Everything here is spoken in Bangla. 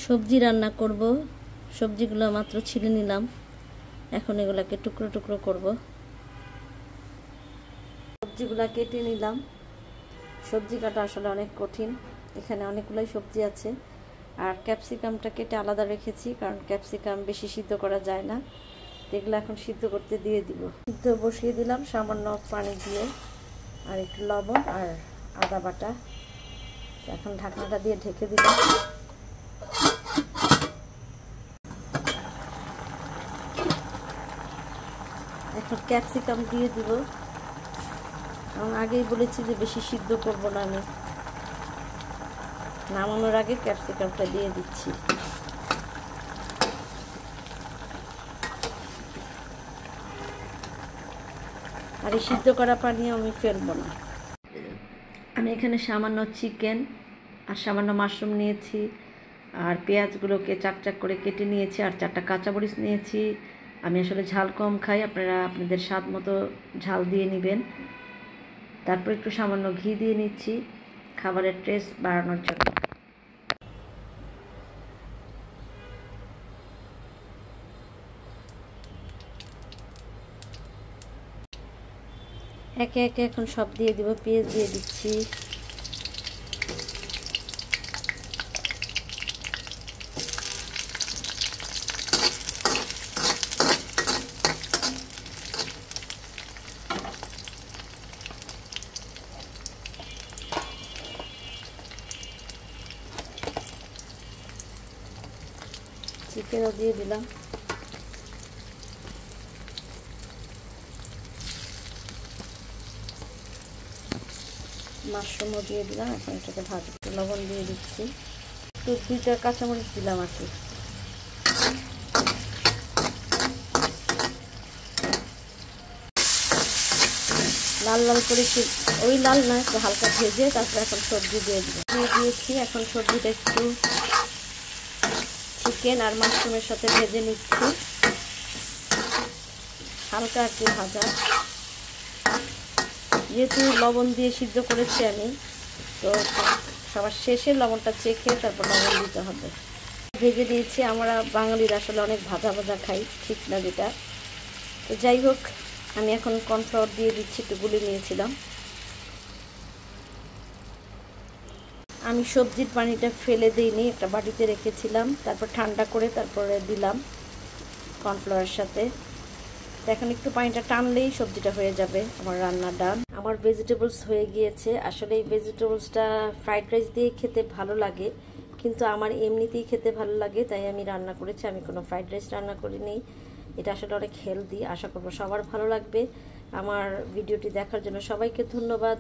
সবজি রান্না করব। সবজিগুলো মাত্র ছিলে নিলাম, এখন এগুলাকে টুকরো টুকরো করব। সবজিগুলো কেটে নিলাম। সবজি কাটা আসলে অনেক কঠিন, এখানে অনেকগুলাই সবজি আছে। আর ক্যাপসিকামটা কেটে আলাদা রেখেছি, কারণ ক্যাপসিকাম বেশি সিদ্ধ করা যায় না। এগুলো এখন সিদ্ধ করতে দিয়ে দিব। সিদ্ধ বসিয়ে দিলাম সামান্য পানি দিয়ে, আর একটু লবণ আর আদা বাটা। এখন ঢাকনাটা দিয়ে ঢেকে দিলাম। এখন ক্যাপসিকাম দিয়ে দিব। আমি আগেই বলেছি যে বেশি সিদ্ধ করব না, আমি নামানোর আগে ক্যাপসিকামটা দিয়ে দিচ্ছি। আর এই সিদ্ধ করা পানি আমি ফেলবো না। আমি এখানে সামান্য চিকেন আর সামান্য মাশরুম নিয়েছি, আর পেঁয়াজগুলোকে চাকচাক করে কেটে নিয়েছি, আর 4টা কাঁচামরিচ নিয়েছি। আমি আসলে ঝাল কম খাই, আপনারা আপনাদের স্বাদ মতো ঝাল দিয়ে নেবেন। তারপর একটু সামান্য ঘি দিয়ে নিচ্ছি খাবারের টেস্ট বাড়ানোর জন্য। একে একে এখন সব দিয়ে দিব। পেঁয়াজ দিয়ে দিচ্ছি, চিকেনও দিয়ে দিলাম, মাশরুমও দিয়ে দিলাম। এখন এটাকে ভাজতে লবণ দিয়ে দিচ্ছি, তো 2টা কাঁচামরিচ দিলাম আর কি। লাল লাল করে ওই লাল না, একটু হালকা ভেজে তারপরে এখন সবজি দিয়ে দিয়েছি। এখন সবজিটা একটু চিকেন আর মাশরুমের সাথে ভেজে নিচ্ছি, হালকা আর কি ভাজা। যেহেতু লবণ দিয়ে সিদ্ধ করেছি আমি, তো সবার শেষে লবণটা চেখে তারপর লবণ দিতে হবে। ভেজে দিয়েছি। আমরা বাঙালিরা আসলে অনেক ভাজা ভাজা খাই, ঠিক না যেটা। তো যাই হোক, আমি এখন কর্নফ্লাওয়ার দিয়ে দিচ্ছি, একটু গুলে নিয়েছিলাম। আমি সবজির পানিটা ফেলে দিইনি, একটা বাটিতে রেখেছিলাম, তারপর ঠান্ডা করে তারপরে দিলাম কর্নফ্লাওয়ারের সাথে। তো এখন একটু পানিটা টানলেই সবজিটা হয়ে যাবে আমার রান্না ডান। আমার ভেজিটেবলস হয়ে গিয়েছে। আসলে এই ভেজিটেবলসটা ফ্রাইড রাইস দিয়ে খেতে ভালো লাগে, কিন্তু আমার এমনিতেই খেতে ভালো লাগে, তাই আমি রান্না করেছি। আমি কোনো ফ্রাইড রাইস রান্না করিনি। এটা আসলে অনেক হেলদি। আশা করব সবার ভালো লাগবে। আমার ভিডিওটি দেখার জন্য সবাইকে ধন্যবাদ।